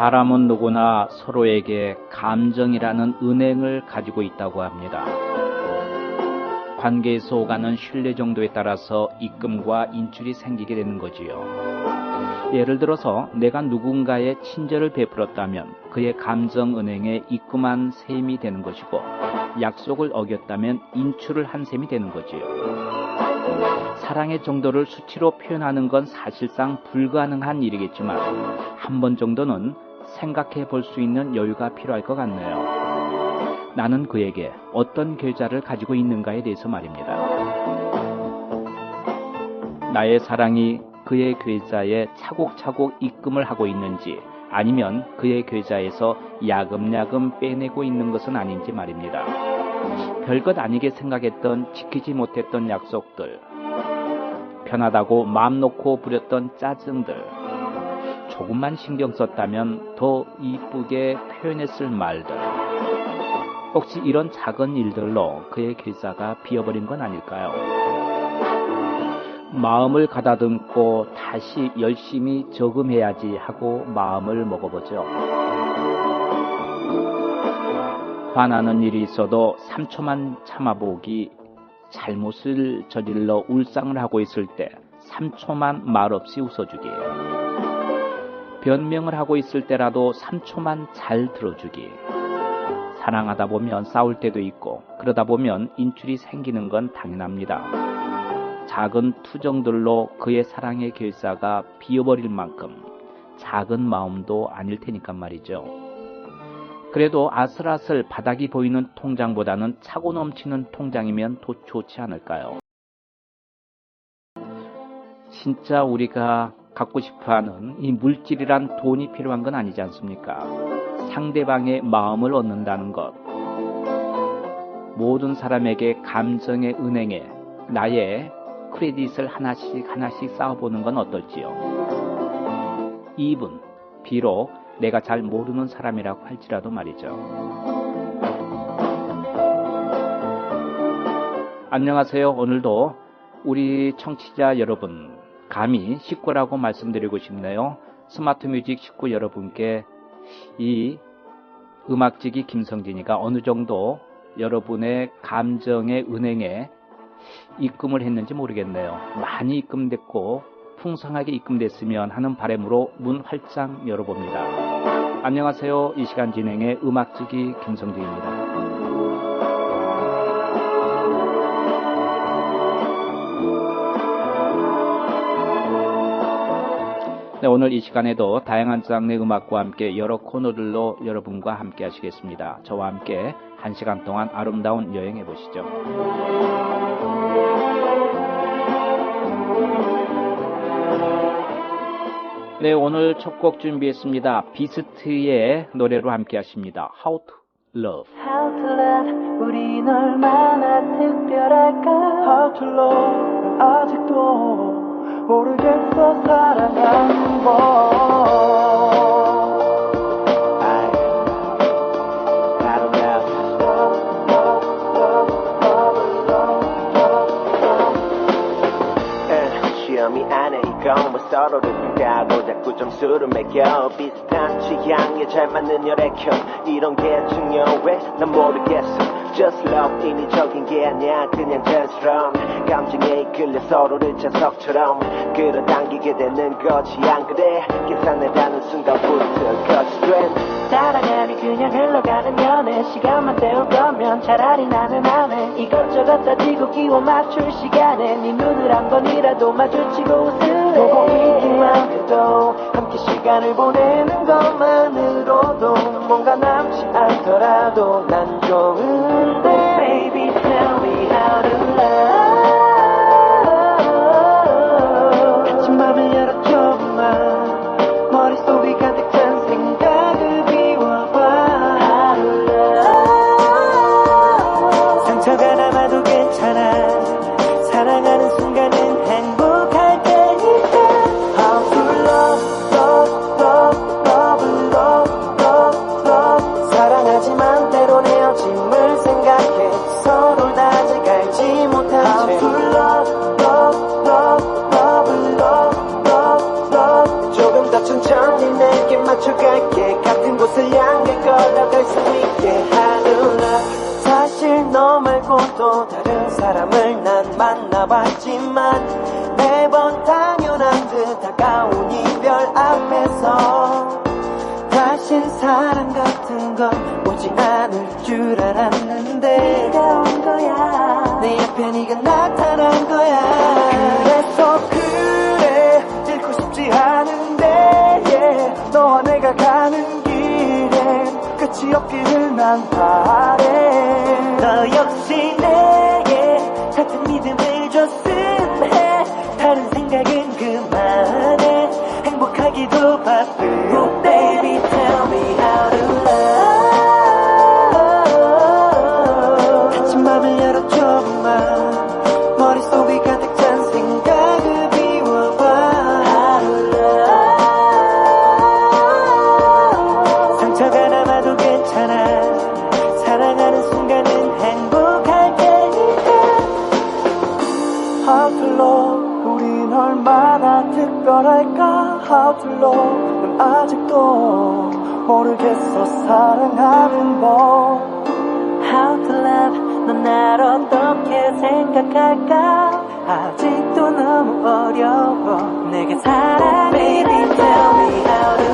사람은 누구나 서로에게 감정이라는 은행을 가지고 있다고 합니다. 관계에서 오가는 신뢰 정도에 따라서 입금과 인출이 생기게 되는 거지요. 예를 들어서 내가 누군가의 친절을 베풀었다면 그의 감정은행에 입금한 셈이 되는 것이고, 약속을 어겼다면 인출을 한 셈이 되는 거지요. 사랑의 정도를 수치로 표현하는 건 사실상 불가능한 일이겠지만 한 번 정도는 생각해 볼 수 있는 여유가 필요할 것 같네요. 나는 그에게 어떤 계좌를 가지고 있는가에 대해서 말입니다. 나의 사랑이 그의 계좌에 차곡차곡 입금을 하고 있는지, 아니면 그의 계좌에서 야금야금 빼내고 있는 것은 아닌지 말입니다. 별것 아니게 생각했던 지키지 못했던 약속들, 편하다고 마음 놓고 부렸던 짜증들, 조금만 신경 썼다면 더 이쁘게 표현했을 말들, 혹시 이런 작은 일들로 그의 계좌가 비어버린 건 아닐까요? 마음을 가다듬고 다시 열심히 저금해야지 하고 마음을 먹어보죠. 화나는 일이 있어도 3초만 참아보기, 잘못을 저질러 울상을 하고 있을 때 3초만 말없이 웃어주기, 변명을 하고 있을 때라도 3초만 잘 들어주기. 사랑하다 보면 싸울 때도 있고, 그러다 보면 인출이 생기는 건 당연합니다. 작은 투정들로 그의 사랑의 계좌가 비어버릴 만큼 작은 마음도 아닐 테니까 말이죠. 그래도 아슬아슬 바닥이 보이는 통장보다는 차고 넘치는 통장이면 더 좋지 않을까요? 진짜 우리가 갖고 싶어하는 이 물질이란 돈이 필요한 건 아니지 않습니까? 상대방의 마음을 얻는다는 것, 모든 사람에게 감정의 은행에 나의 크레딧을 하나씩 쌓아보는 건 어떨지요? 2분, 비록 내가 잘 모르는 사람이라고 할지라도 말이죠. 안녕하세요. 오늘도 우리 청취자 여러분, 감히 식구라고 말씀드리고 싶네요. 스마트 뮤직 식구 여러분께 이 음악지기 김성진이가 어느 정도 여러분의 감정의 은행에 입금을 했는지 모르겠네요. 많이 입금됐고 풍성하게 입금됐으면 하는 바람으로 문 활짝 열어봅니다. 안녕하세요. 이 시간 진행의 음악지기 김성진입니다. 네, 오늘 이 시간에도 다양한 장르의 음악과 함께 여러 코너들로 여러분과 함께 하시겠습니다. 저와 함께 1시간 동안 아름다운 여행해 보시죠. 네, 오늘 첫 곡 준비했습니다. 비스트의 노래로 함께 하십니다. How to Love. How to love, 우린 얼마나 특별할까? How to love, 아직도 모르겠어 사랑하는 법. 시험이 안에 이건 뭐 서로를 비교하고 자꾸 점수를 매겨. 비슷한 취향에 잘 맞는 혈액형, 이런 게 중요해 난 모르겠어. Just love, 인위적인 게 아니야 그냥 자연스러운 감정에 이끌려 서로를 자석처럼 끌어당기게 되는 거지 안 그래? 계산해라는 순간부터 거짓된 사랑하니 그냥 흘러가는 연애. 시간만 때울 거면 차라리 나는 안 해. 이것저것 따지고 끼워 맞출 시간에 네 눈을 한 번이라도 마주치고 웃을래. 보고 있기만 해도 함께 시간을 보내는 것만으로도 뭔가 남지 않더라도 난 좋은데. Baby tell me how to love. 같이 맘을 열어줘봐. 머릿속이 가득 찬 생각을 비워봐. How to love. 상처가 남아도 괜찮아. 사랑하는 순간은 행복할 때니까. How to love, love, love, love, love, love, love. 사랑하지만 때론 헤어짐을 생각해 서로를 다져. 또 다른 사람을 난 만나봤지만 매번 당연한 듯 다가온 이별 앞에서 다신 사랑 같은 건 오지 않을 줄 알았는데 네가 온 거야. 내 옆에 네가 나타난 거야. 그래서 그래 잃고 싶지 않은데 yeah. 너와 내가 가는 길엔 끝이 없기를 난 바래. 너 역시 내게 같은 믿음을 줬으면 해. 다른 생각은 그만해. 행복하기도 바쁘. Oh baby tell me how to love. 닫힌 맘을 열어줘봐. 머릿속에 가득 찬 생각을 비워봐. How to love. 상처가 남아도 괜찮아. 사랑하는 순간은 행복할 테니까. How to love. 우린 얼마나 특별할까. How to love. 난 아직도 모르겠어 사랑하는 법. How to love. 넌 날 어떻게 생각할까. 아직도 너무 어려워 내게 사랑해. Baby tell me how to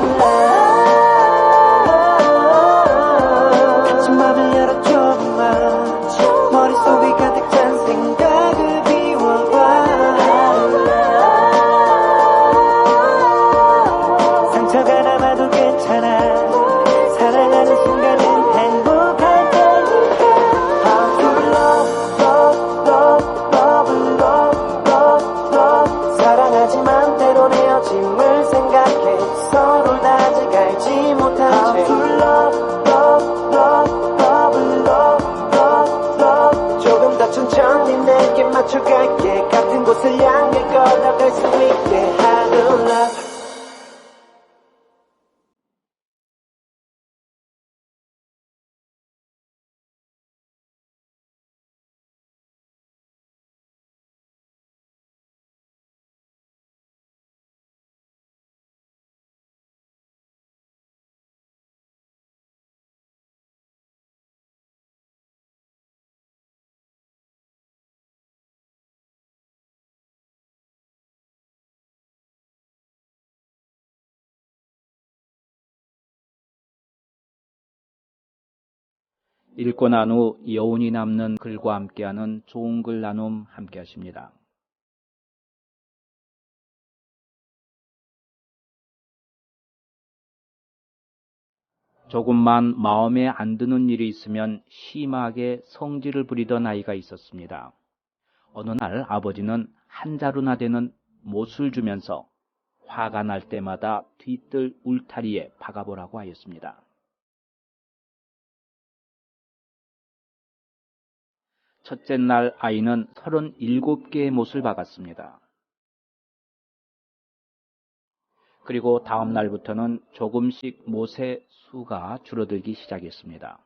love. 닫힌 맘을 열어줘봐. 머릿속에 가득 찬 생각을 비워봐. 상처가 남아도 괜찮아. 사랑하는 순간은 행복할 테니까. How to love, love, love, love, love, love, love. 사랑하지만 때론 헤어짐을 생각해 서로를 아직 알지 못한 채. How to love, love, love, love, love, love, love. 조금 더 천천히 내게 맞춰갈게. 같은 곳을 향해 걸어갈 수 있게. How to love. 읽고 난 후 여운이 남는 글과 함께하는 좋은 글 나눔 함께하십니다. 조금만 마음에 안 드는 일이 있으면 심하게 성질을 부리던 아이가 있었습니다. 어느 날 아버지는 한 자루나 되는 못을 주면서 화가 날 때마다 뒤뜰 울타리에 박아보라고 하였습니다. 첫째 날 아이는 37개의 못을 박았습니다. 그리고 다음 날부터는 조금씩 못의 수가 줄어들기 시작했습니다.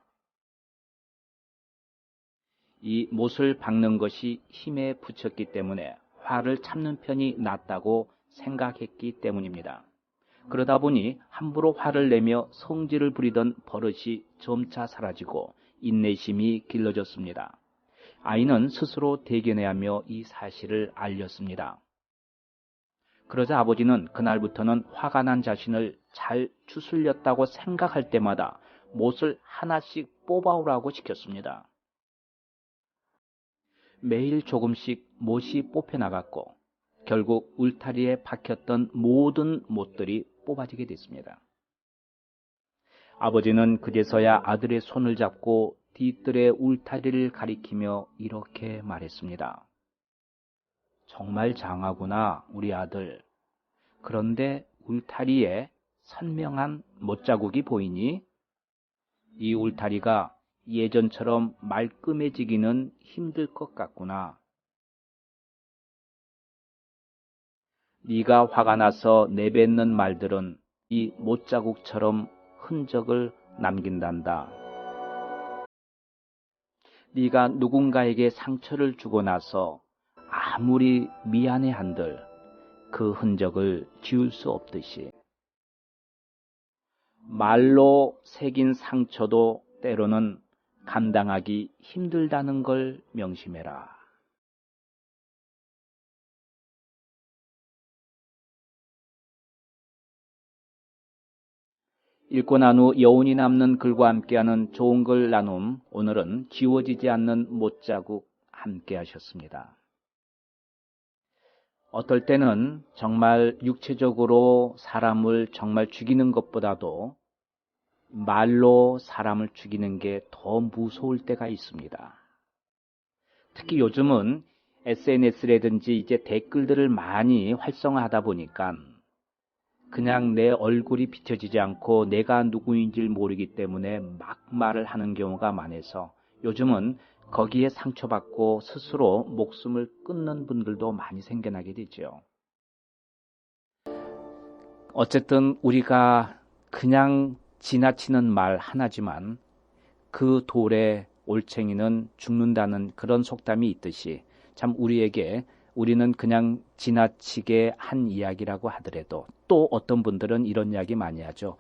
이 못을 박는 것이 힘에 부쳤기 때문에 화를 참는 편이 낫다고 생각했기 때문입니다. 그러다 보니 함부로 화를 내며 성질을 부리던 버릇이 점차 사라지고 인내심이 길러졌습니다. 아이는 스스로 대견해하며 이 사실을 알렸습니다. 그러자 아버지는 그날부터는 화가 난 자신을 잘 추슬렸다고 생각할 때마다 못을 하나씩 뽑아오라고 시켰습니다. 매일 조금씩 못이 뽑혀나갔고 결국 울타리에 박혔던 모든 못들이 뽑아지게 됐습니다. 아버지는 그제서야 아들의 손을 잡고 뒤뜰의 울타리를 가리키며 이렇게 말했습니다. 정말 장하구나, 우리 아들. 그런데 울타리에 선명한 못자국이 보이니? 이 울타리가 예전처럼 말끔해지기는 힘들 것 같구나. 네가 화가 나서 내뱉는 말들은 이 못자국처럼 흔적을 남긴단다. 네가 누군가에게 상처를 주고 나서 아무리 미안해 한들 그 흔적을 지울 수 없듯이 말로 새긴 상처도 때로는 감당하기 힘들다는 걸 명심해라. 읽고 난 후 여운이 남는 글과 함께하는 좋은 글 나눔, 오늘은 지워지지 않는 못자국 함께 하셨습니다. 어떨 때는 정말 육체적으로 사람을 정말 죽이는 것보다도 말로 사람을 죽이는 게 더 무서울 때가 있습니다. 특히 요즘은 SNS라든지 이제 댓글들을 많이 활성화하다 보니까 그냥 내 얼굴이 비춰지지 않고 내가 누구인지를 모르기 때문에 막 말을 하는 경우가 많아서 요즘은 거기에 상처받고 스스로 목숨을 끊는 분들도 많이 생겨나게 되죠. 어쨌든 우리가 그냥 지나치는 말 하나지만 그 돌에 올챙이는 죽는다는 그런 속담이 있듯이 참 우리는 그냥 지나치게 한 이야기라고 하더라도 또 어떤 분들은 이런 이야기 많이 하죠.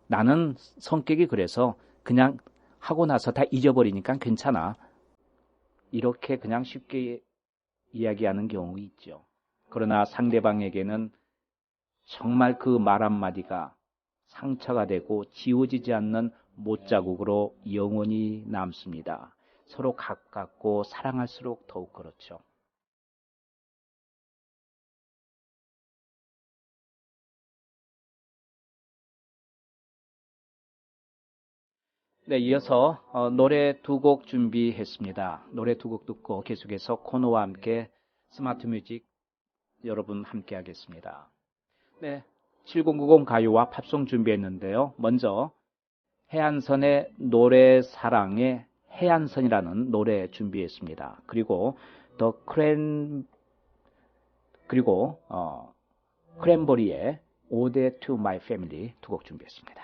나는 성격이 그래서 그냥 하고 나서 다 잊어버리니까 괜찮아. 이렇게 그냥 쉽게 이야기하는 경우 있죠. 그러나 상대방에게는 정말 그 말 한마디가 상처가 되고 지워지지 않는 못자국으로 영원히 남습니다. 서로 가깝고 사랑할수록 더욱 그렇죠. 네, 이어서 노래 두 곡 준비했습니다. 노래 두 곡 듣고 계속해서 코너와 함께 스마트 뮤직 여러분 함께 하겠습니다. 네, 7090 가요와 팝송 준비했는데요. 먼저 해안선의 노래사랑의 해안선이라는 노래 준비했습니다. 그리고 크랜버리의 Ode to My Family 두 곡 준비했습니다.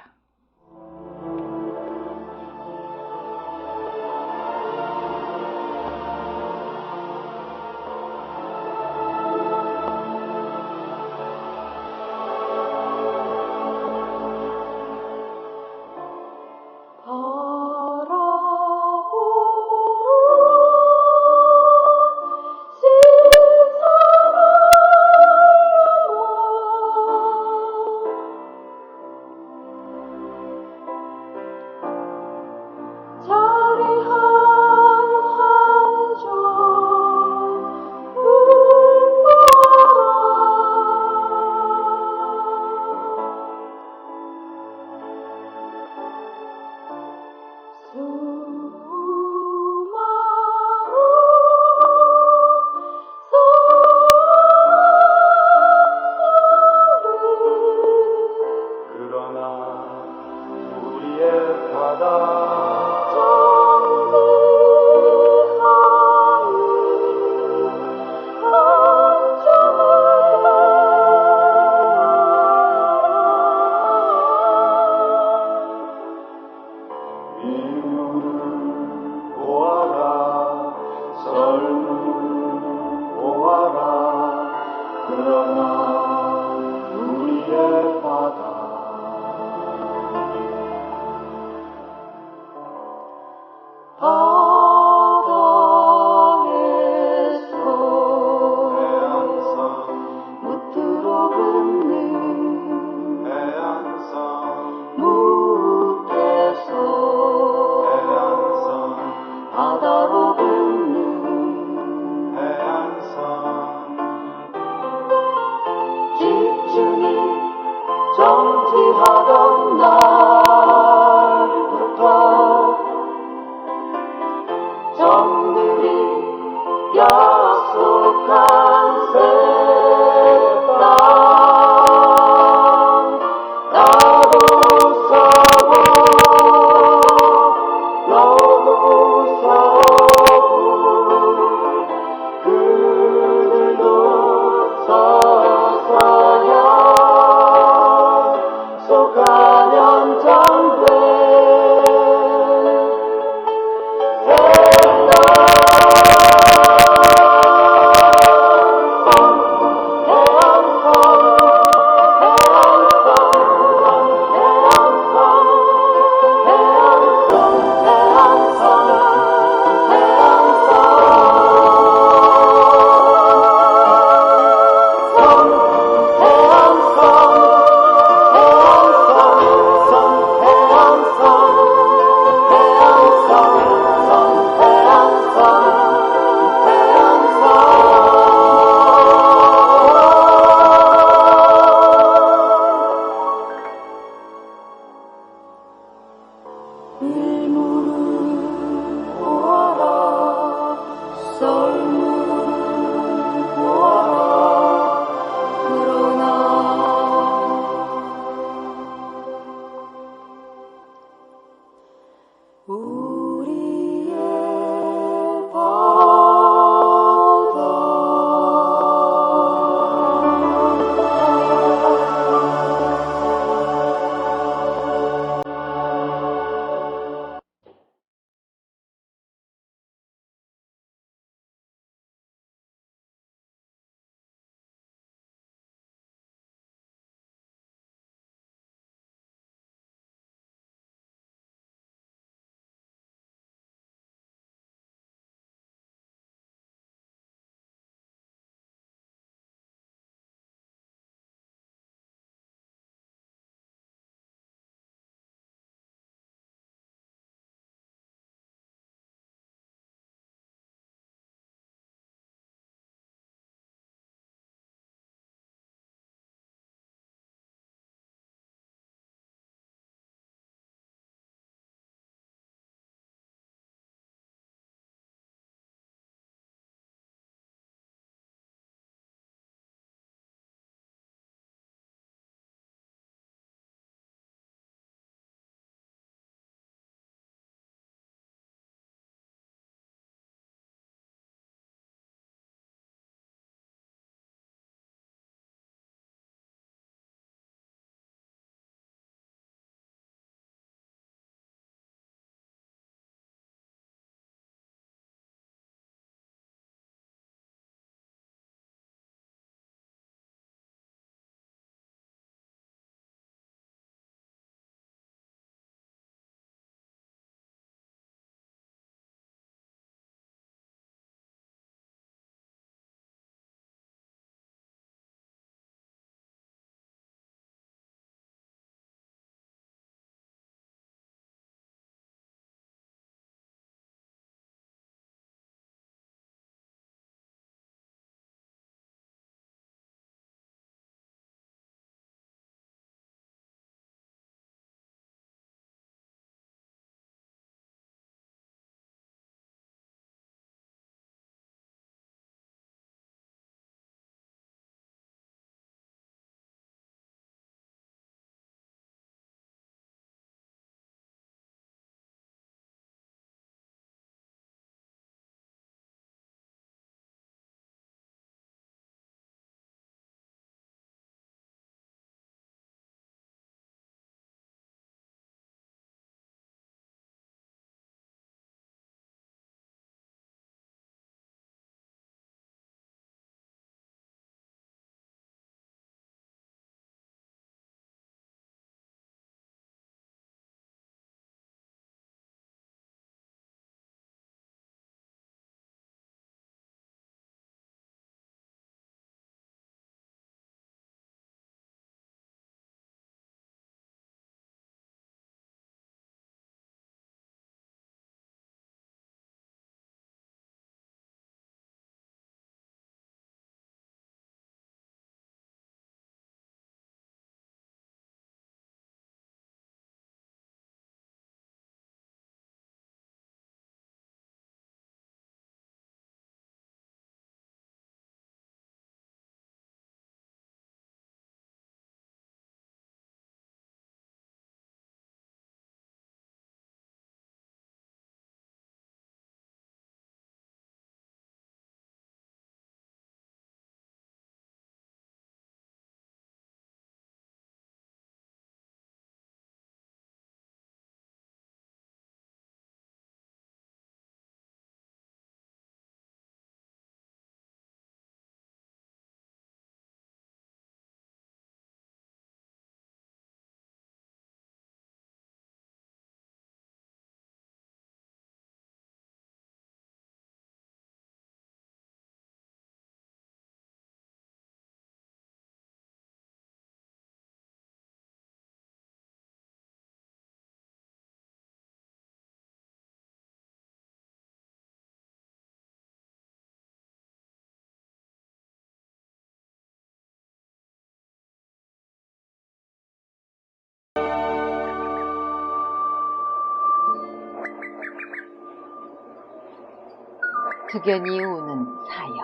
두견이 우는 사연.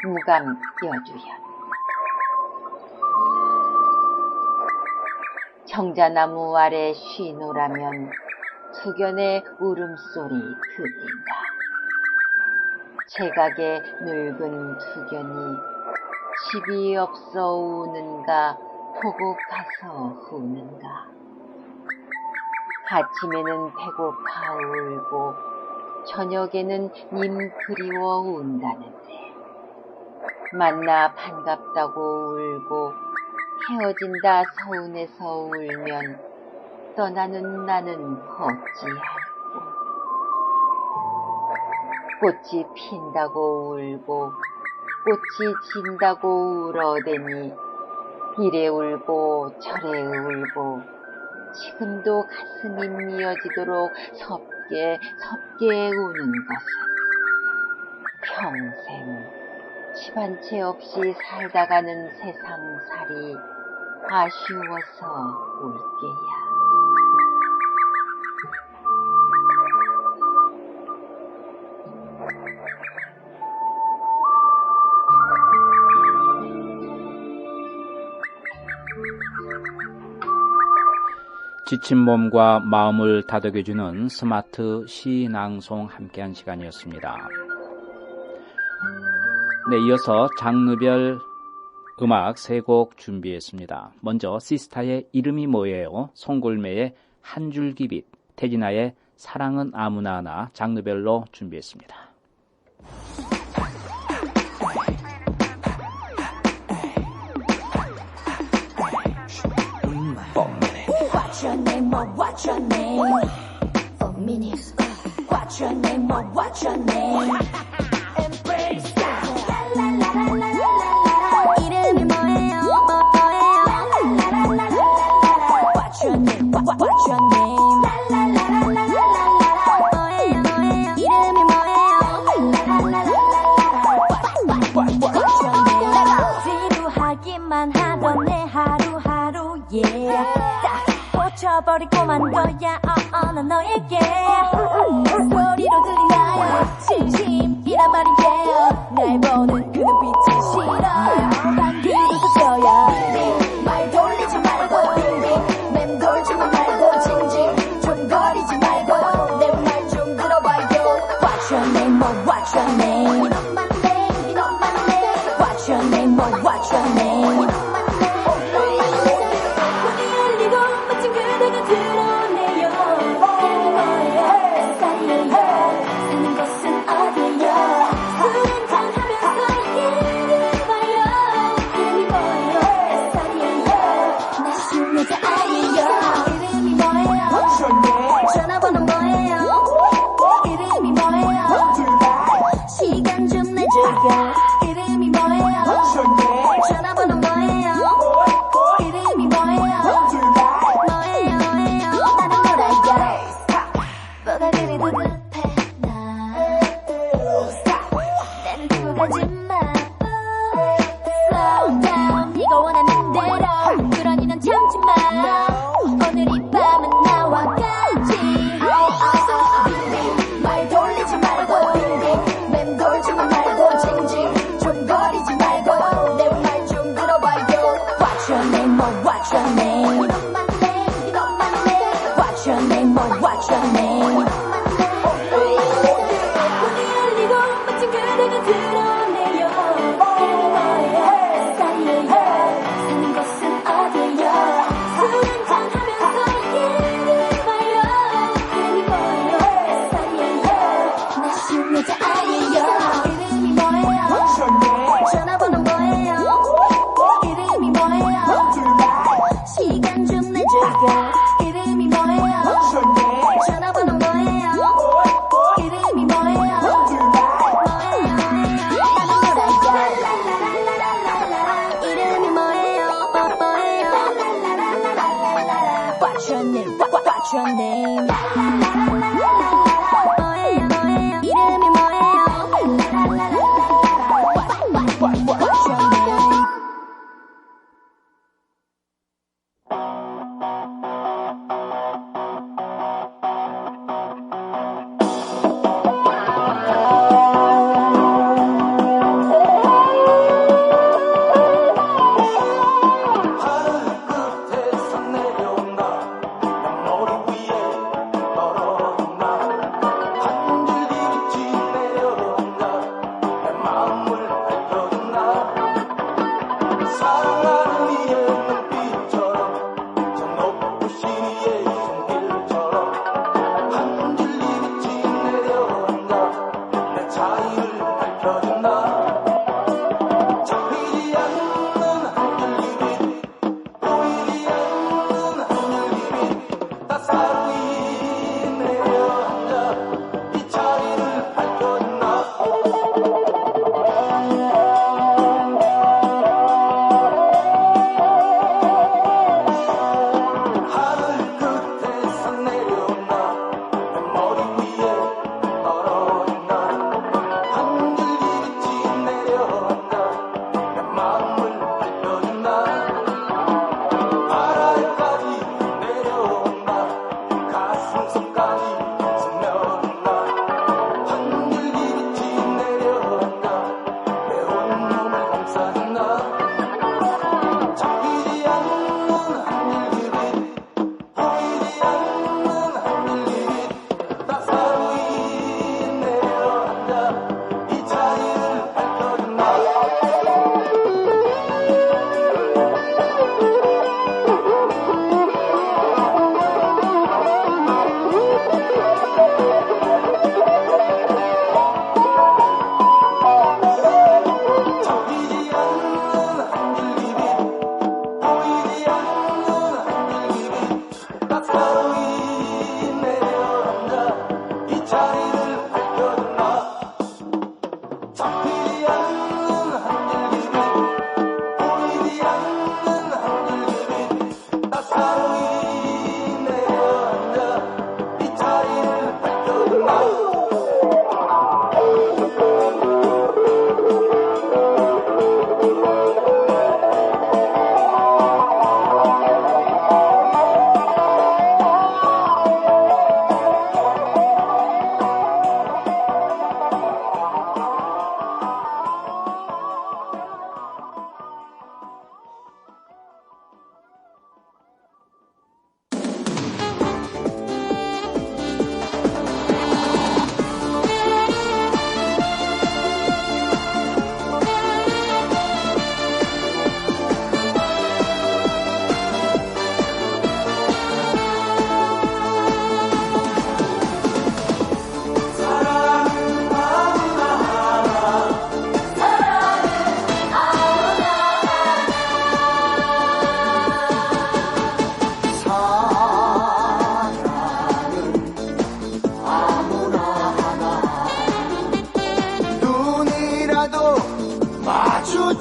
무감 여주현. 청자나무 아래 쉬노라면 두견의 울음소리 들린다. 제각의 늙은 두견이 집이 없어 우는가 보고 가서 우는가. 아침에는 배고파 울고 저녁에는 님 그리워 운다는데 만나 반갑다고 울고 헤어진다 서운해서 울면 떠나는 나는 어찌할꼬. 꽃이 핀다고 울고 꽃이 진다고 울어대니 이래 울고 저래 울고 지금도 가슴이 미어지도록 섭게 우는 것은 평생 집 한 채 없이 살다가는 세상살이 아쉬워서 울게야. 지친 몸과 마음을 다독여주는 스마트 시낭송 함께한 시간이었습니다. 네, 이어서 장르별 음악 3곡 준비했습니다. 먼저 시스타의 이름이 뭐예요, 송골매의 한 줄기빛, 태진아의 사랑은 아무나 하나 장르별로 준비했습니다. What's your name, oh, what's your name? For minutes. What's your name, oh, what's your name? Embrace that. La la la la la la la. 이름이 뭐예요, 뭐예요? La la la la la la. What's your name, what's your name? La la la la la la. 뭐예요, 뭐예요? 이름이 뭐예요? La la la la la la. What's your name? 지루하기만 하던 내 하루하루, yeah. 꽂혀버리고만 거야, 난 너에게 소리로 들리나요? 진심이란 말인데요. 날 보는 그 눈빛이 싫어요. 방귀도 섞여요. 말 돌리지 말고 맴돌지만 말고 징징 좀 거리지 말고 내 말 좀 들어봐요. What's your name, oh, what's your name? What's your name, oh, what's your name? 이름이 뭐예요? 전화번호 뭐예요? 이름이 뭐예요? 뭐예요? 나는 놀아요. 뭐가 그리도 급해 나는 두고 가지 마. Slow down, 네가 원하는 대로. 그러니 난 참지 마. 오늘 이 밤은 나와 같이. 말 돌리지 말고 맴돌지만 말고 징징 좀 거리지 말고 내 말 좀 들어봐요. What's your name, oh, what's your name? What's your name, oh, what's your name? 문이 열리고 멋진 그대가 드러내요. 이름이 뭐예요? 스타일이에요. 사는 곳은 어디예요? 술 한잔하면서 얘기해봐요. 이름이 뭐예요? 스타일이에요. 나 쉬운 여자 아니에요. 이름이 뭐예요? 전화번호 뭐예요? 이름이 뭐예요? 시간 좀 내줘요. 이름이 뭐예요? 전화번호 뭐예요? 이름이 뭐예요? 나는 놀아요. 이름이 뭐예요? 뭐예요? What's your name? What's your name? 뭐예요? 이름이 뭐예요? What's your name?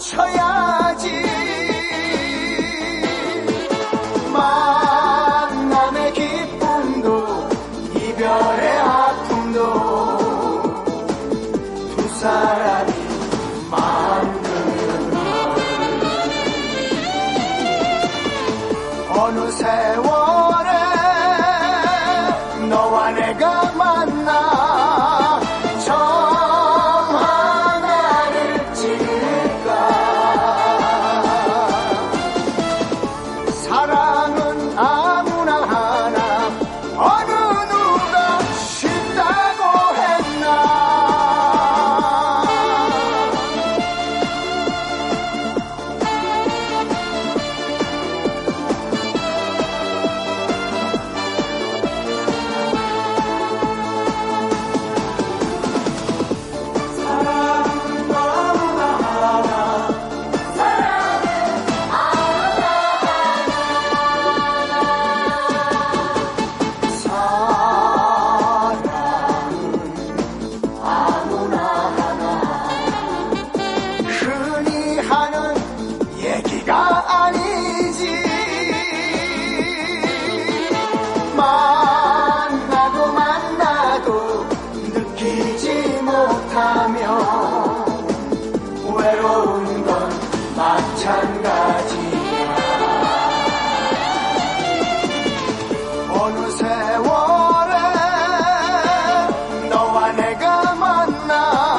마주쳐야지. 만남의 기쁨도 이별의 아픔도 두 사람이 만드는 어느 세월에 너와 내가 만나 점 하나를 찍을까. 사랑은 아무나 하나 어느 누가 쉽다고 했나. 만나도 만나도 느끼지 못하며 외로운 건 마찬가지야. 어느 세월에 너와 내가 만나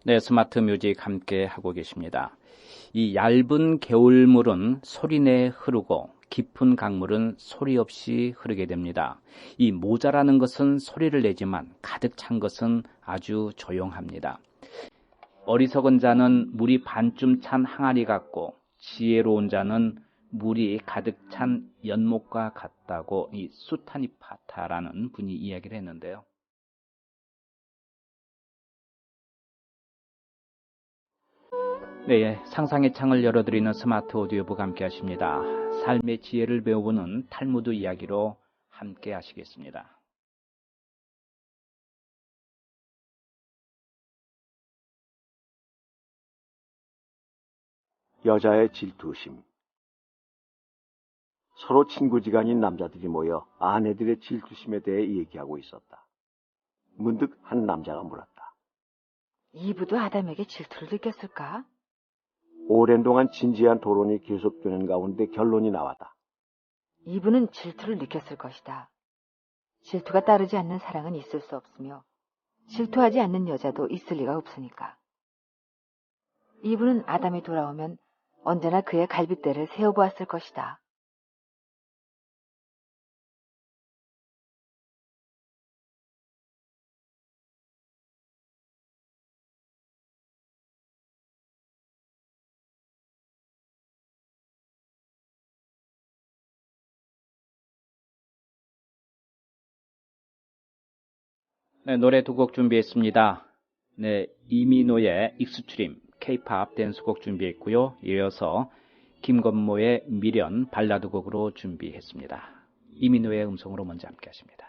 네, 스마트 뮤직 함께 하고 계십니다. 이 얇은 개울물은 소리내 흐르고 깊은 강물은 소리 없이 흐르게 됩니다. 이 모자라는 것은 소리를 내지만 가득 찬 것은 아주 조용합니다. 어리석은 자는 물이 반쯤 찬 항아리 같고 지혜로운 자는 물이 가득 찬 연못과 같다고 이 수타니파타라는 분이 이야기를 했는데요. 네, 상상의 창을 열어드리는 스마트 오디오북 함께 하십니다. 삶의 지혜를 배우는 탈무드 이야기로 함께 하시겠습니다. 여자의 질투심. 서로 친구지간인 남자들이 모여 아내들의 질투심에 대해 얘기하고 있었다. 문득 한 남자가 물었다. 이브도 아담에게 질투를 느꼈을까? 오랜 동안 진지한 토론이 계속되는 가운데 결론이 나왔다. 이브는 질투를 느꼈을 것이다. 질투가 따르지 않는 사랑은 있을 수 없으며 질투하지 않는 여자도 있을 리가 없으니까. 이브는 아담이 돌아오면 언제나 그의 갈빗대를 세워보았을 것이다. 네, 노래 두 곡 준비했습니다. 네, 이민호의 익스트림, K-팝 댄스곡 준비했고요. 이어서 김건모의 미련 발라드 곡으로 준비했습니다. 이민호의 음성으로 먼저 함께 하십니다.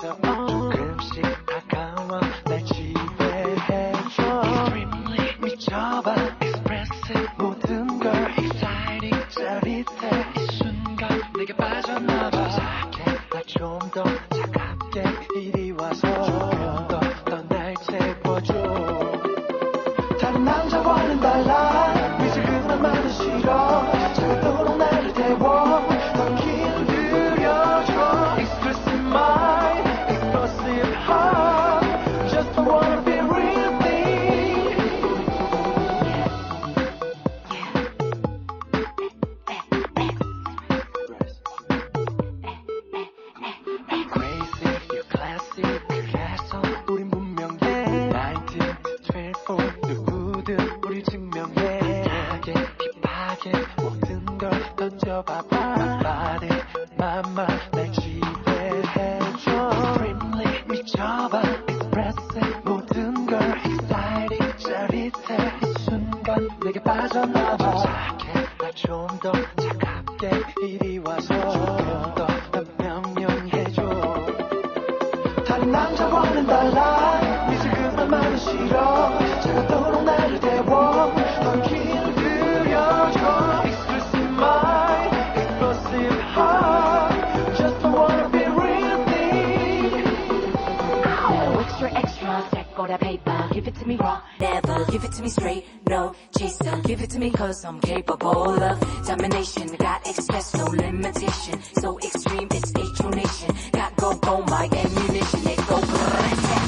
조금씩 다가와 날 지배해줘 Extremely 미쳐봐 Expressive 모든 걸 Exciting 짜릿해 이 순간 내게 빠져나봐 착해 날 좀 더 차갑게 이리 와서 조금 더 날 채워줘 다른 남자와는 달라 미지근한 말은 싫어 차갑도록 나를 태워 더 길들여줘 Expressive mind Explosive heart Just don't wanna be real thing Crazy, you're classy 그래서 우린 분명해 1924 누구든 우릴 증명해 핫하게 힙하게 모든 걸 던져봐봐 My body, my mind 날 지배해줘 Extremely 미쳐봐 Expressive 모든 걸 Exciting 짜릿해 이 순간 내게 빠져나봐 착해 날 좀 더 차갑게 이리 와서 조금 더 명령해줘 다른 남자와는 달라 미지근한 말은 싫어 차갑도록 나를 태워 더 길들여줘 Exclusive mind Explosive heart Just don't wanna be real thing Extra, extra, stack all that paper. Give it to me raw, never give it to me straight. No chaser, give it to me cause I'm capable of domination. Got excess, no limitation. So extreme, it's a true nation. Got go, my ammunition. It go,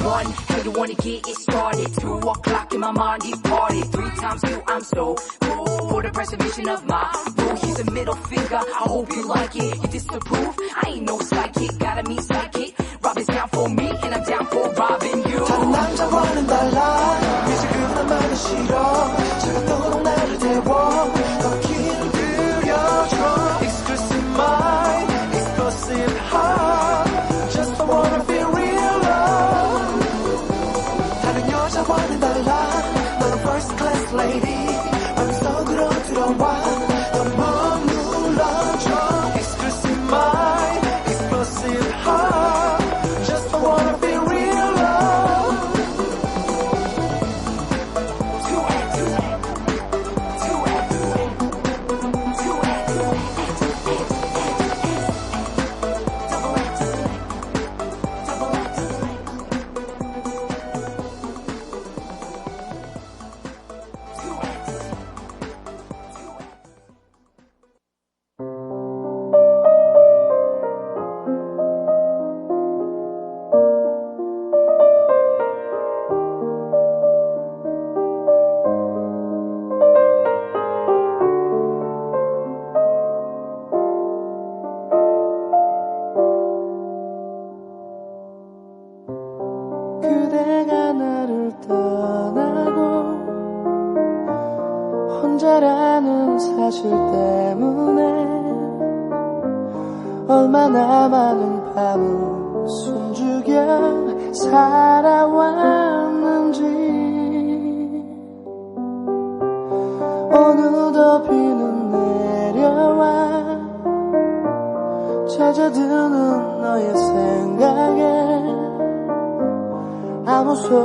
one, how you wanna get it started? 2 o'clock in my mind, departed. 3 times 2, I'm so cool. For the preservation of my rule, here's a middle finger. I hope you like it. You disapprove? I ain't no psychic. Gotta meet psychic. Robin's down for me, and I'm down for robbing you. 다른 남자와는 달라 미지근한 말은 싫어 차갑도록 나를 태워 더 길들여줘 Exclusive mind Explosive heart Just don't wanna be real love 다른 여자와는 달라 너는 first class lady 맘속으로 들어와 너 머물러줘 Exclusive mind Explosive heart Just don't wanna be real love 2 and 2 and 2 and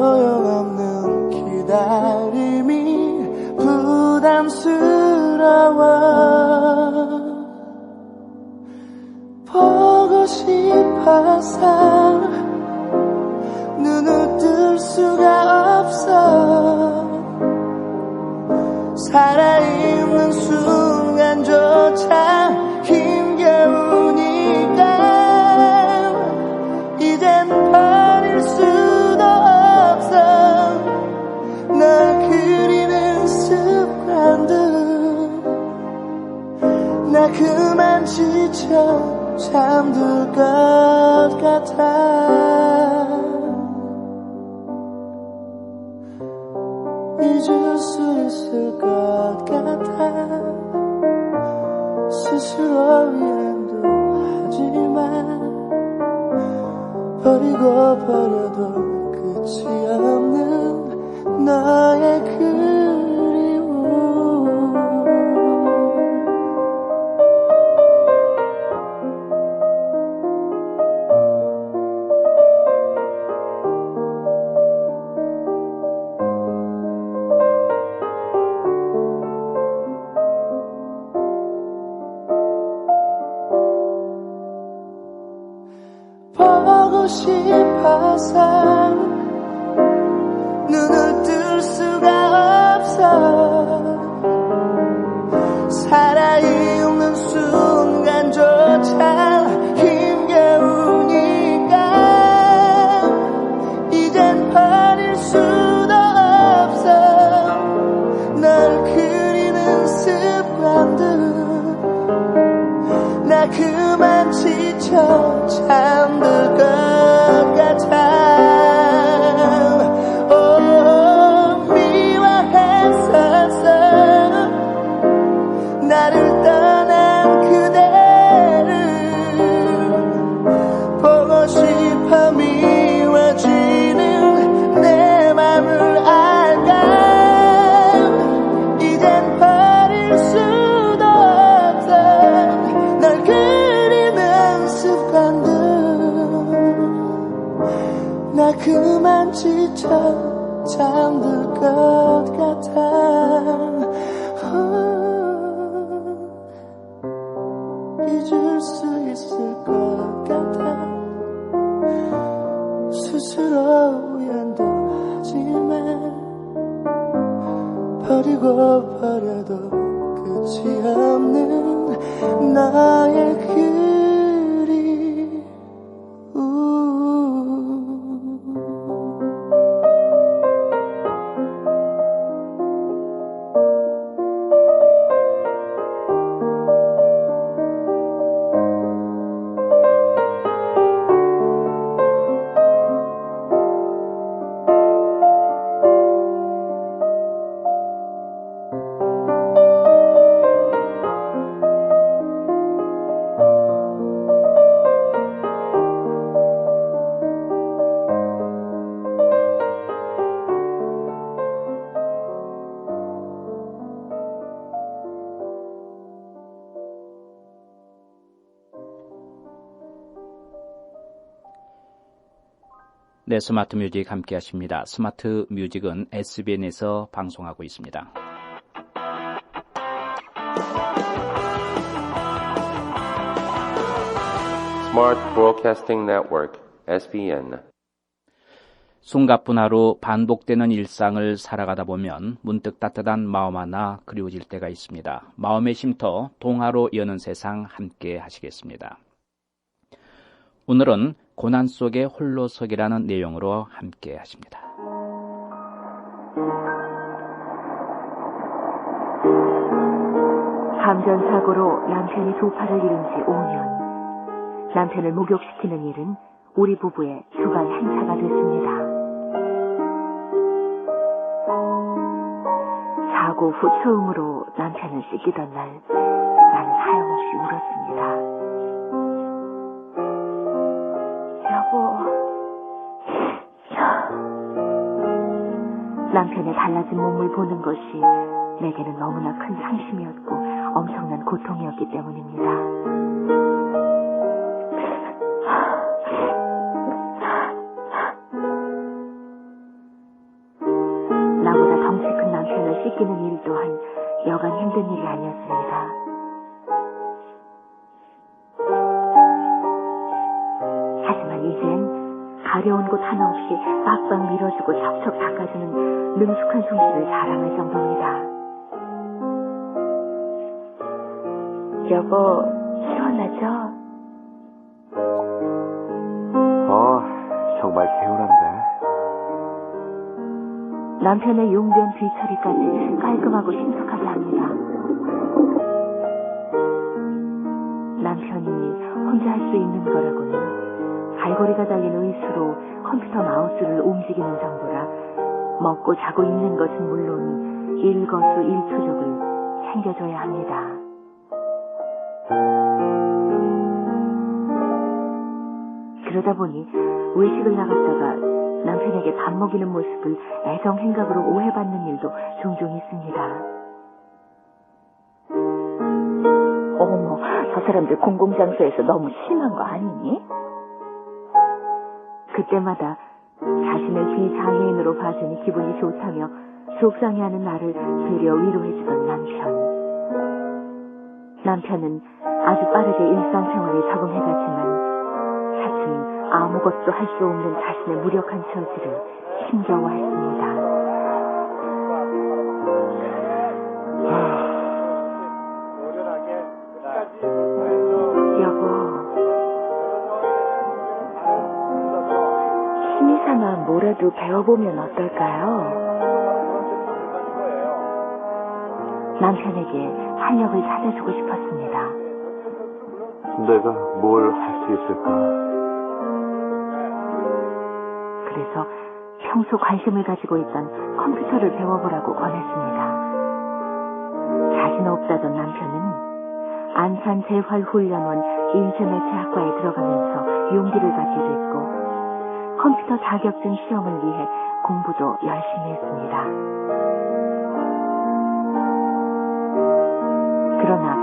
소용없는 기다림이 부담스러워 보고 싶어서 눈을 뜰 수가 없어 살아있는 순간조차 힘겨우니까 이젠 버릴 수도 없어 널 그리는 습관들 나 그만 지쳐 잠들 것 같아 잊을 수 있을 것 같아 스스로 위안도 하지만 버리고 버려도 끝이 없는 너의 그리움 보고 싶어서 눈을 뜰 수가 없어 살아있는 순간조차 힘겨우니까 이젠 버릴 수도 없어 널 그리는 습관들 나 그만 지쳐 잠들 것 같아 미워했었어 나를 떠난 그대를 보고 싶어 미워지는 내 맘을 알까 이젠 버릴 수도 없어 널 그리는 습관들 나 그만 지쳐 잠들 것 같아 잊을 수 있을 것 같아 스스로 위안도 하지만 버리고 버려도 끝이 없는 나의 그리움 네, 스마트 뮤직 함께 하십니다. 스마트 뮤직은 SBN에서 방송하고 있습니다. Smart Broadcasting Network, SBN. 숨가쁜 하루 반복되는 일상을 살아가다 보면 문득 따뜻한 마음 하나 그리워질 때가 있습니다. 마음의 쉼터 동화로 여는 세상 함께 하시겠습니다. 오늘은 고난 속의 홀로서기라는 내용으로 함께 하십니다. 감전사고로 남편이 두 팔을 잃은 지 5년. 남편을 목욕시키는 일은 우리 부부의 주간 행사가 됐습니다. 사고 후 처음으로 남편을 씻기던 날 나는 하염없이 울었습니다. 남편의 달라진 몸을 보는 것이 내게는 너무나 큰 상심이었고 엄청난 고통이었기 때문입니다. 씻기는 일 또한 여간 힘든 일이 아니었습니다. 하지만 이젠 가려운 곳 하나 없이 빡빡 밀어주고 척척 닦아주는 능숙한 솜씨를 자랑할 정도입니다. 여보, 시원하죠? 정말 개운한데. 남편의 용된 뒤처리까지 깔끔하고 신속하게 합니다. 남편이 혼자 할 수 있는 거라고는 갈고리가 달린 의수로 컴퓨터 마우스를 움직이는 정도라 먹고 자고 있는 것은 물론 일거수일투족을 챙겨줘야 합니다. 그러다 보니 외식을 나갔다가 남편에게 밥 먹이는 모습을 애정 행각으로 오해받는 일도 종종 있습니다. 어머, 저 사람들 공공장소에서 너무 심한 거 아니니? 그때마다 자신을 비장애인으로 봐주니 기분이 좋다며 속상해하는 나를 되려 위로해주던 남편. 남편은 아주 빠르게 일상생활에 적응해갔지만 차츰 아무것도 할 수 없는 자신의 무력한 처지를 힘겨워했습니다. 여보, 취미삼아 뭐라도 배워보면 어떨까요? 남편에게 활력을 찾아주고 싶었습니다. 내가 뭘 할 수 있을까? 그래서 평소 관심을 가지고 있던 컴퓨터를 배워보라고 권했습니다. 자신 없다던 남편은 안산재활훈련원 인쇄매체학과에 들어가면서 용기를 갖게 됐고 컴퓨터 자격증 시험을 위해 공부도 열심히 했습니다. 그러나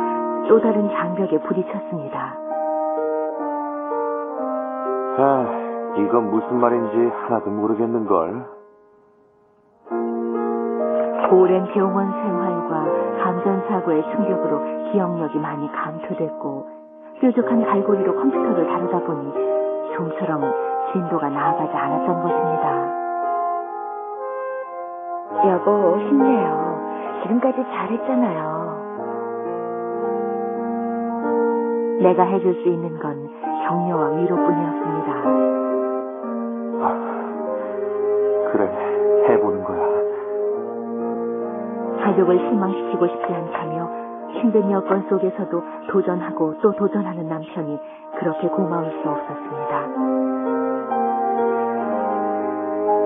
또 다른 장벽에 부딪혔습니다. 이건 무슨 말인지 하나도 모르겠는걸. 오랜 병원 생활과 감전사고의 충격으로 기억력이 많이 감퇴됐고 뾰족한 갈고리로 컴퓨터를 다루다 보니 좀처럼 진도가 나아가지 않았던 것입니다. 여보, 힘내요. 지금까지 잘했잖아요. 내가 해줄 수 있는 건 격려와 위로뿐이었습니다. 그래, 해보는 거야. 가족을 실망시키고 싶지 않다며 힘든 여건 속에서도 도전하고 또 도전하는 남편이 그렇게 고마울 수 없었습니다.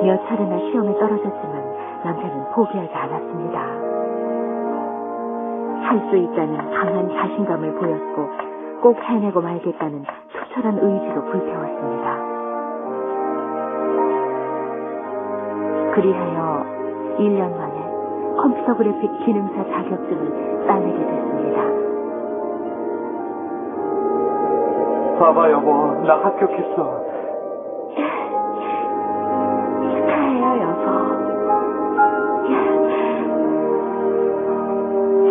몇 차례나 시험에 떨어졌지만 남편은 포기하지 않았습니다. 할 수 있다는 강한 자신감을 보였고 꼭 해내고 말겠다는 투철한 의지로 불태웠습니다. 그리하여 1년 만에 컴퓨터 그래픽 기능사 자격증을 따내게 됐습니다. 봐봐 여보, 나 합격했어. 축하해요, 여보.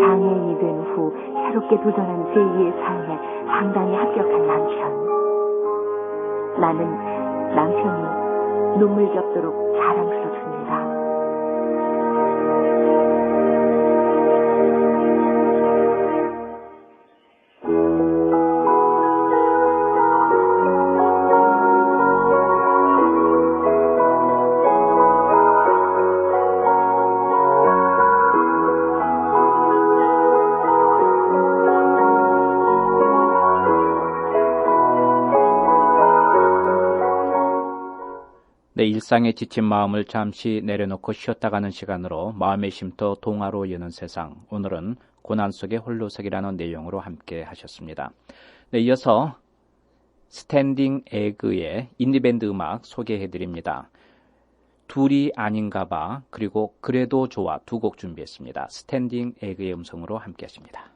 장애인이 된 후 새롭게 도전한 제2의 삶에 상당히 합격한 남편. 나는 남편이 눈물 겹도록 자랑스럽습니다. 내 일상에 지친 마음을 잠시 내려놓고 쉬었다 가는 시간으로 마음의 쉼터 동화로 여는 세상. 오늘은 고난 속의 홀로서기라는 내용으로 함께 하셨습니다. 네, 이어서 스탠딩 에그의 인디밴드 음악 소개해드립니다. 둘이 아닌가봐 그리고 그래도 좋아 두 곡 준비했습니다. 스탠딩 에그의 음성으로 함께 하십니다.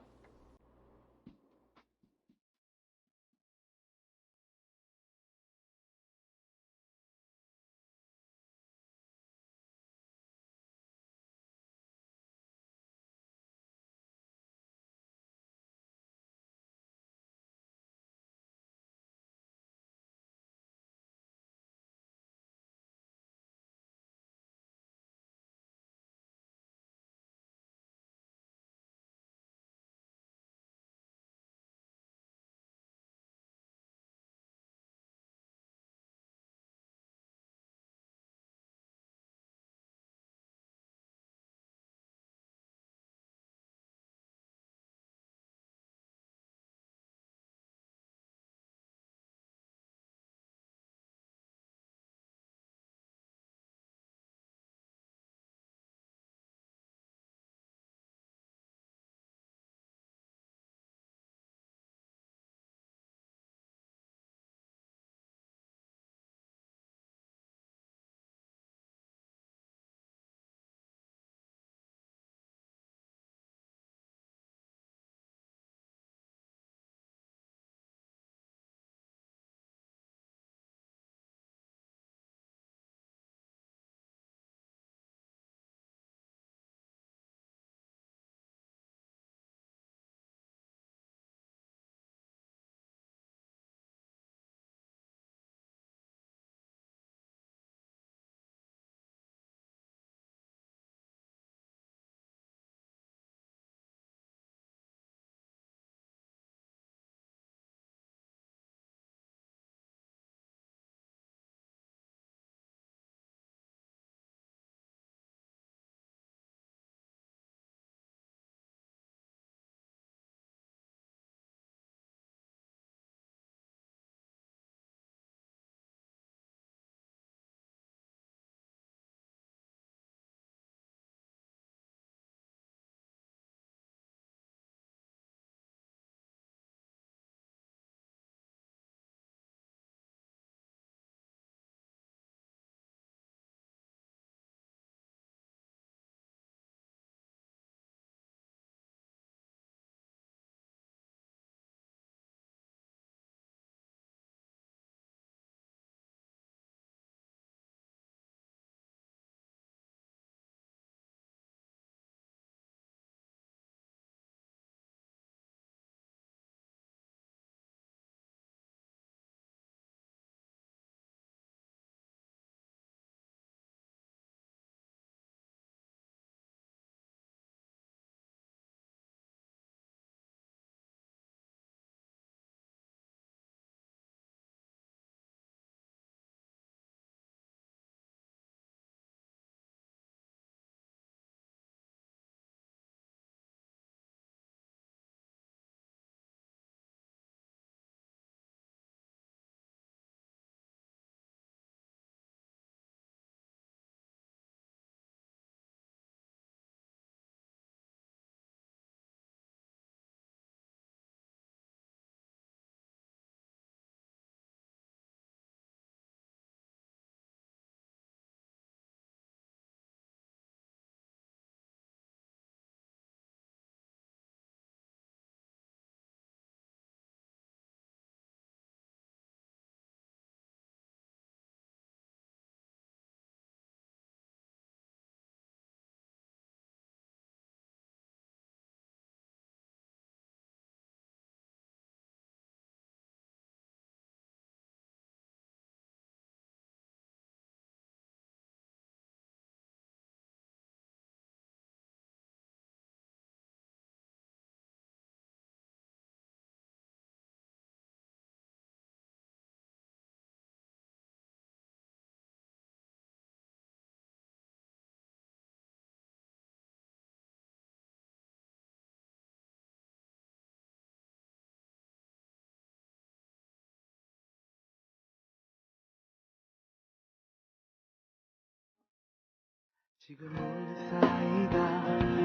지금 우리 사이가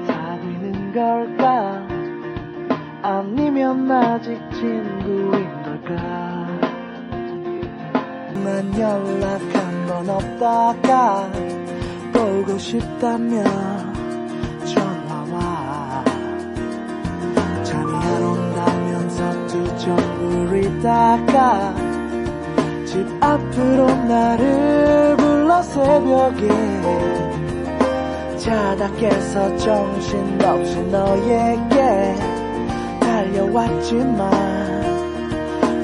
사귀는 걸까? 아니면 아직 친구인 걸까? 난 연락 한 번 없다가 보고 싶다면 전화와. 잠이 안 온다면서 두정부리다가 집 앞으로 나를 불러 새벽에 자다 깨서 정신없이 너에게 달려왔지만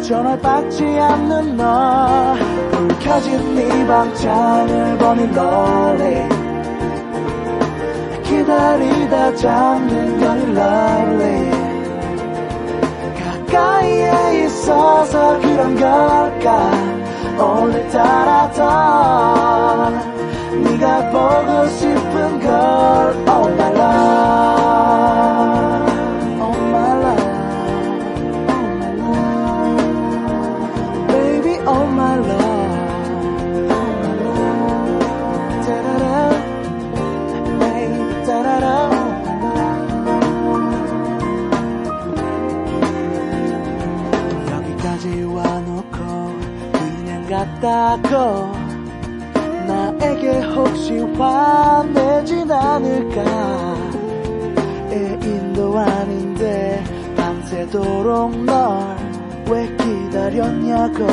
전화를 받지 않는 너. 불 켜진 네 방창을 보니 lonely. 기다리다 잠든 건이 lovely. 가까이에 있어서 그런 걸까? 오늘따라 더 네가 보고 싶은 걸 Oh my love, oh my love, oh my love, baby oh my love, oh my love, da-da-da, baby da-da-da, 여기까지 와놓고 그냥 갔다고 나에게 혹시 화내진 않을까? 애인도 아닌데 밤새도록 널 왜 기다렸냐고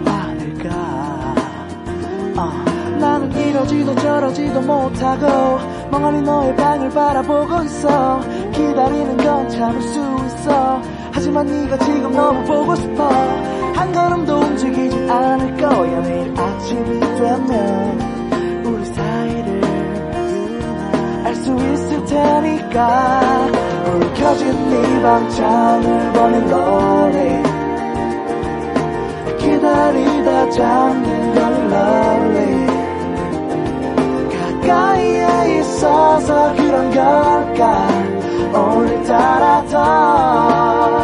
화낼까? 나는 이러지도 저러지도 못하고 멍하니 너의 방을 바라보고 있어. 기다리는 건 참을 수 있어. 하지만 네가 지금 너무 보고 싶어. 한 걸음도 움직이지 않을 거야. 내일 아침이 되면 우리 사이를 알 수 있을 테니까. 불 켜진 네 방창을 보니 lonely. 기다리다 잠든 건이 lovely. 가까이에 있어서 그런 걸까? 오늘따라 더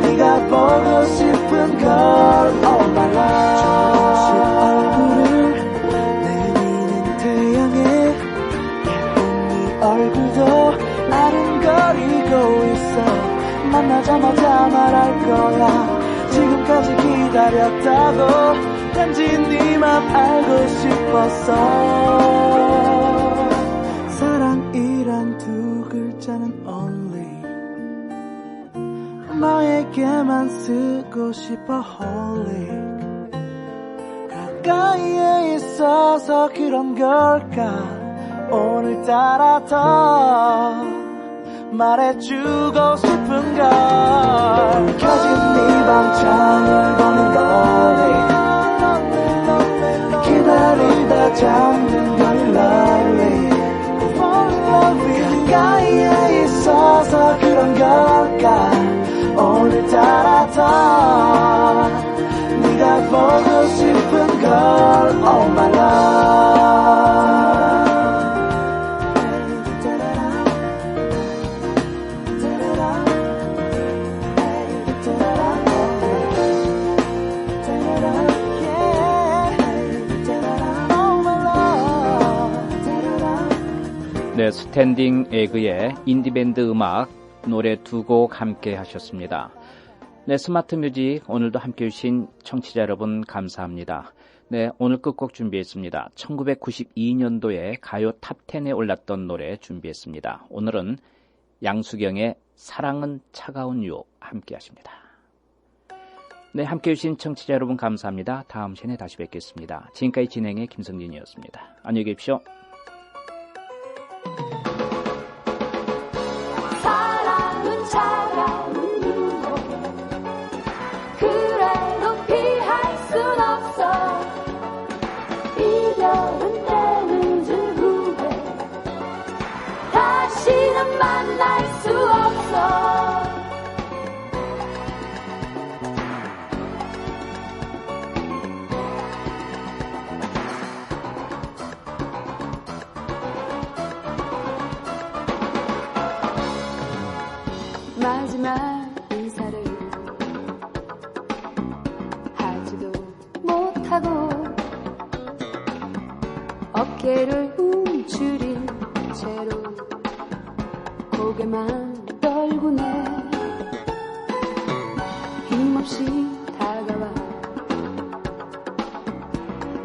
네가 보고 싶은 걸 Oh my love. 얼굴을 내리는 태양에 예쁜 네 얼굴도 아른거리고 있어. 만나자마자 말할 거야. 지금까지 기다렸다고. 단지 네 맘 알고 싶었어. 사랑이란 두 글자는 only 너에게만 쓰고 싶어 holy. 가까이에 있어서 그런 걸까? 오늘따라 더 말해주고 싶은 걸. 켜진 네 방창을 보니 lonely. 기다리다 잠든 건이 lovely. 가까이에 있어서 그런 걸까? 오늘따라 더 네가 보고 싶은 걸 Oh my love. 네, 스탠딩 에그의 인디밴드 음악 노래 두 곡 함께 하셨습니다. 네, 스마트 뮤직 오늘도 함께 해주신 청취자 여러분 감사합니다. 네, 오늘 끝곡 준비했습니다. 1992년도에 가요 탑10에 올랐던 노래 준비했습니다. 오늘은 양수경의 사랑은 차가운 유혹 함께 하십니다. 네, 함께 해주신 청취자 여러분 감사합니다. 다음 시간에 다시 뵙겠습니다. 지금까지 진행의 김성진이었습니다. 안녕히 계십시오. 사랑은 차가운 유혹 그래도 피할 순 없어. 이별은 때늦은 후회 다시는 만날 수 없어. 어깨만 떨구네. 힘없이 다가와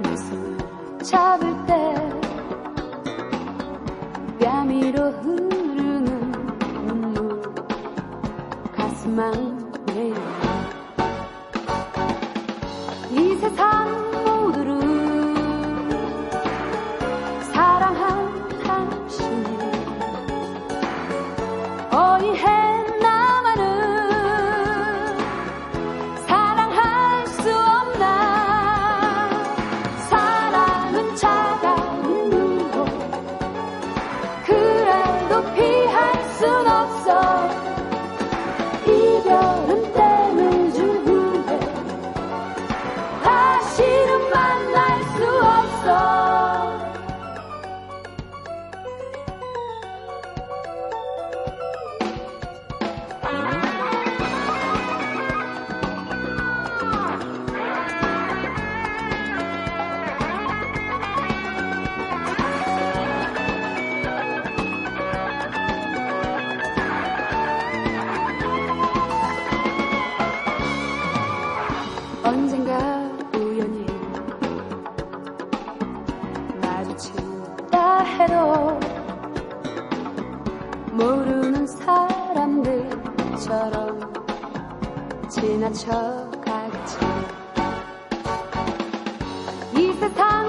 내 손을 잡을 때 뺨 위로 흐르는 눈물 가슴만 내려. 이 세상 모두를 사랑한 당신 어이해 나만은 사랑할 수 없나. 사랑은 차가운 눈으로 그래도 피할 순 없어. 이별은 땜을 준 후에 다시는 만날 수 없어. 언젠가 우연히 마주친다 해도 모르는 사람들처럼 지나쳐가겠지. 이 세상